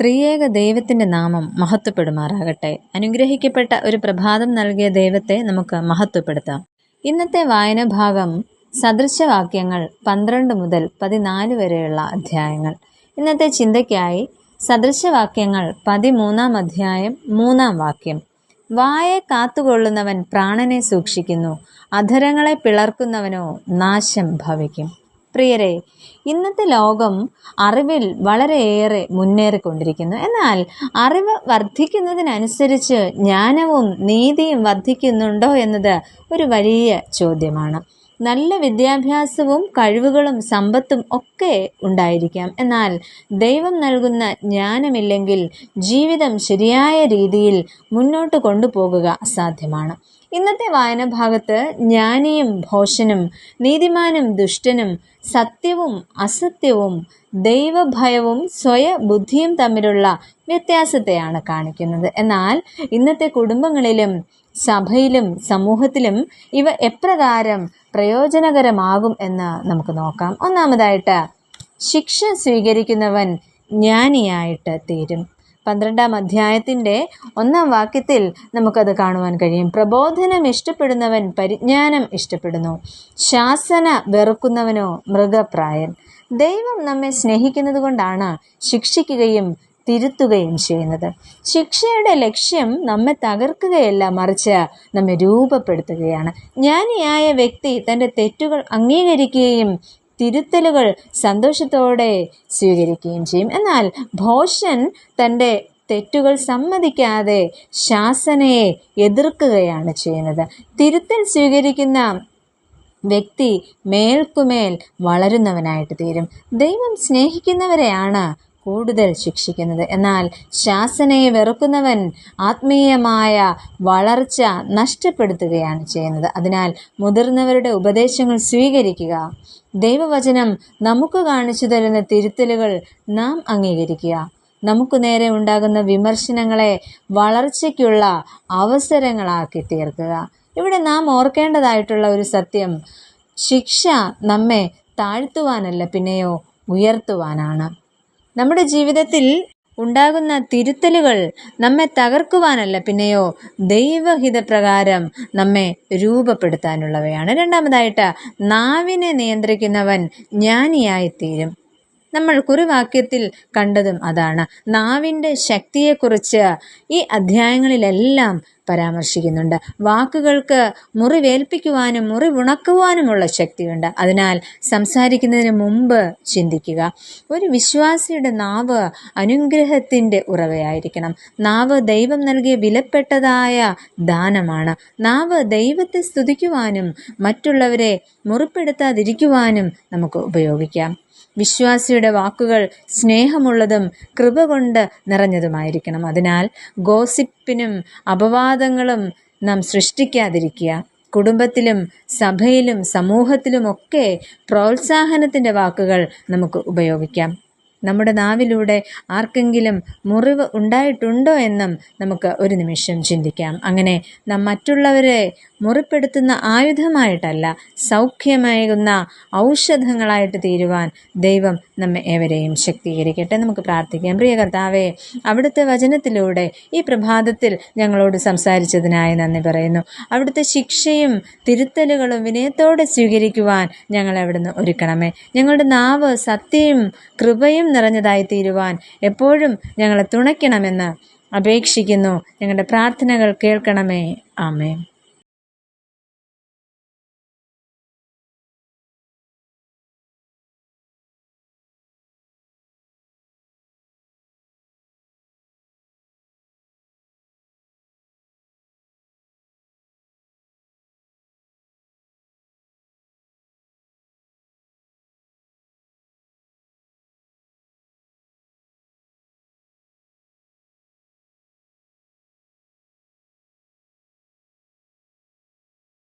ത്രിയേക ദൈവത്തിൻ്റെ നാമം മഹത്വപ്പെടുമാറാകട്ടെ. അനുഗ്രഹിക്കപ്പെട്ട ഒരു പ്രഭാതം നൽകിയ ദൈവത്തെ നമുക്ക് മഹത്വപ്പെടുത്താം. ഇന്നത്തെ വായനഭാഗം സദൃശവാക്യങ്ങൾ 12 മുതൽ 14 വരെയുള്ള അധ്യായങ്ങൾ. ഇന്നത്തെ ചിന്തയ്ക്കായി സദൃശവാക്യങ്ങൾ 13 അധ്യായം 3 വാക്യം. വായെ കാത്തുകൊള്ളുന്നവൻ പ്രാണനെ സൂക്ഷിക്കുന്നു, അധരങ്ങളെ പിളർക്കുന്നവനോ നാശം ഭവിക്കും. പ്രിയരെ, ഇന്നത്തെ ലോകം അറിവിൽ വളരെയേറെ മുന്നേറിക്കൊണ്ടിരിക്കുന്നു. എന്നാൽ അറിവ് വർദ്ധിക്കുന്നതിനനുസരിച്ച് ജ്ഞാനവും നീതിയും വർദ്ധിക്കുന്നുണ്ടോ എന്നത് ഒരു വലിയ ചോദ്യമാണ്. നല്ല വിദ്യാഭ്യാസവും കഴിവുകളും സമ്പത്തും ഒക്കെ ഉണ്ടായിരിക്കാം. എന്നാൽ ദൈവം നൽകുന്ന ജ്ഞാനമില്ലെങ്കിൽ ജീവിതം ശരിയായ രീതിയിൽ മുന്നോട്ട് കൊണ്ടുപോകുക അസാധ്യമാണ്. ഇന്നത്തെ വായനഭാഗത്ത് ജ്ഞാനിയും ഭോഷനും, നീതിമാനും ദുഷ്ടനും, സത്യവും അസത്യവും, ദൈവഭയവും സ്വയബുദ്ധിയും തമ്മിലുള്ള വ്യത്യാസത്തെയാണ് കാണിക്കുന്നത്. എന്നാൽ ഇന്നത്തെ കുടുംബങ്ങളിലും സഭയിലും സമൂഹത്തിലും ഇവ എപ്രകാരം പ്രയോജനകരമാകും എന്ന് നമുക്ക് നോക്കാം. ഒന്നാമതായിട്ട്, ശിക്ഷ സ്വീകരിക്കുന്നവൻ ജ്ഞാനിയായിട്ട് തീരും. 12 അധ്യായത്തിൻ്റെ 1 വാക്യത്തിൽ നമുക്കത് കാണുവാൻ കഴിയും. പ്രബോധനം ഇഷ്ടപ്പെടുന്നവൻ പരിജ്ഞാനം ഇഷ്ടപ്പെടുന്നു, ശാസന വെറുക്കുന്നവനോ മൃഗപ്രായൻ. ദൈവം നമ്മെ സ്നേഹിക്കുന്നത് കൊണ്ടാണ് ശിക്ഷിക്കുകയും തിരുത്തുകയും ചെയ്യുന്നത്. ശിക്ഷയുടെ ലക്ഷ്യം നമ്മെ തകർക്കുകയല്ല, മറിച്ച് നമ്മെ രൂപപ്പെടുത്തുകയാണ്. ജ്ഞാനിയായ വ്യക്തി തൻ്റെ തെറ്റുകൾ അംഗീകരിക്കുകയും തിരുത്തലുകൾ സന്തോഷത്തോടെ സ്വീകരിക്കുകയും ചെയ്യും. എന്നാൽ ഭോഷൻ തൻ്റെ തെറ്റുകൾ സമ്മതിക്കാതെ ശാസനയെ എതിർക്കുകയാണ് ചെയ്യുന്നത്. തിരുത്തൽ സ്വീകരിക്കുന്ന വ്യക്തി മേൽക്കുമേൽ വളരുന്നവനായിട്ട് തീരും. ദൈവം സ്നേഹിക്കുന്നവരെയാണ് കൂടുതൽ ശിക്ഷിക്കുന്നത്. എന്നാൽ ശാസനയെ വെറുക്കുന്നവൻ ആത്മീയമായ വളർച്ച നഷ്ടപ്പെടുത്തുകയാണ് ചെയ്യുന്നത്. അതിനാൽ മുതിർന്നവരുടെ ഉപദേശങ്ങൾ സ്വീകരിക്കുക. ദൈവവചനം നമുക്ക് കാണിച്ചു തരുന്ന തിരുത്തലുകൾ നാം അംഗീകരിക്കുക. നമുക്ക് നേരെ ഉണ്ടാകുന്ന വിമർശനങ്ങളെ വളർച്ചയ്ക്കുള്ള അവസരങ്ങളാക്കി തീർക്കുക. ഇവിടെ നാം ഓർക്കേണ്ടതായിട്ടുള്ള ഒരു സത്യം, ശിക്ഷ നമ്മെ താഴ്ത്തുവാനല്ല, പിന്നെയോ ഉയർത്തുവാനാണ്. നമ്മുടെ ജീവിതത്തിൽ ഉണ്ടാകുന്ന തിരുത്തലുകൾ നമ്മെ തകർക്കുവാനല്ല, പിന്നെയോ ദൈവഹിതപ്രകാരം നമ്മെ രൂപപ്പെടുത്താനുള്ളവയാണ്. രണ്ടാമതായിട്ട്, നാവിനെ നിയന്ത്രിക്കുന്നവൻ ജ്ഞാനിയായിത്തീരും. നമ്മൾ കുറിവാക്യത്തിൽ കണ്ടതും അതാണ്. നാവിൻ്റെ ശക്തിയെക്കുറിച്ച് ഈ അധ്യായങ്ങളിലെല്ലാം പരാമർശിക്കുന്നുണ്ട്. വാക്കുകൾക്ക് മുറിവേൽപ്പിക്കുവാനും മുറിവുണക്കുവാനുമുള്ള ശക്തിയുണ്ട്. അതിനാൽ സംസാരിക്കുന്നതിന് മുമ്പ് ചിന്തിക്കുക. ഒരു വിശ്വാസിയുടെ നാവ് അനുഗ്രഹത്തിൻ്റെ ഉറവയായിരിക്കണം. നാവ് ദൈവം നൽകിയ വിലപ്പെട്ടതായ ദാനമാണ്. നാവ് ദൈവത്തെ സ്തുതിക്കുവാനും മറ്റുള്ളവരെ മുറിപ്പെടുത്താതിരിക്കുവാനും നമുക്ക് ഉപയോഗിക്കാം. വിശ്വാസിയുടെ വാക്കുകൾ സ്നേഹമുള്ളതും കൃപ കൊണ്ട് നിറഞ്ഞതുമായിരിക്കണം. അതിനാൽ ഗോസിപ്പിനും അപവാദങ്ങളും നാം സൃഷ്ടിക്കാതിരിക്കുക. കുടുംബത്തിലും സഭയിലും സമൂഹത്തിലുമൊക്കെ പ്രോത്സാഹനത്തിൻ്റെ വാക്കുകൾ നമുക്ക് ഉപയോഗിക്കാം. നമ്മുടെ നാവിലൂടെ ആർക്കെങ്കിലും മുറിവ് ഉണ്ടായിട്ടുണ്ടോ എന്നും നമുക്ക് ഒരു നിമിഷം ചിന്തിക്കാം. അങ്ങനെ നാം മറ്റുള്ളവരെ മുറിപ്പെടുത്തുന്ന ആയുധമായിട്ടല്ല, സൗഖ്യമേകുന്ന ഔഷധങ്ങളായിട്ട് തീരുവാൻ ദൈവം നമ്മെ ഏവരെയും ശക്തീകരിക്കട്ടെ. നമുക്ക് പ്രാർത്ഥിക്കാം. പ്രിയ കർത്താവേ, അവിടുത്തെ വചനത്തിലൂടെ ഈ പ്രഭാതത്തിൽ ഞങ്ങളോട് സംസാരിച്ചതിനായി നന്ദി പറയുന്നു. അവിടുത്തെ ശിക്ഷയും തിരുത്തലുകളും വിനയത്തോടെ സ്വീകരിക്കുവാൻ ഞങ്ങളെ അവിടുന്ന് ഒരുക്കണമേ. ഞങ്ങളുടെ നാവ് സത്യവും കൃപയും നിറഞ്ഞതായി തീരുവാൻ എപ്പോഴും ഞങ്ങളെ തുണയ്ക്കണമെന്ന് അപേക്ഷിക്കുന്നു. ഞങ്ങളുടെ പ്രാർത്ഥനകൾ കേൾക്കണമേ. ആമേൻ.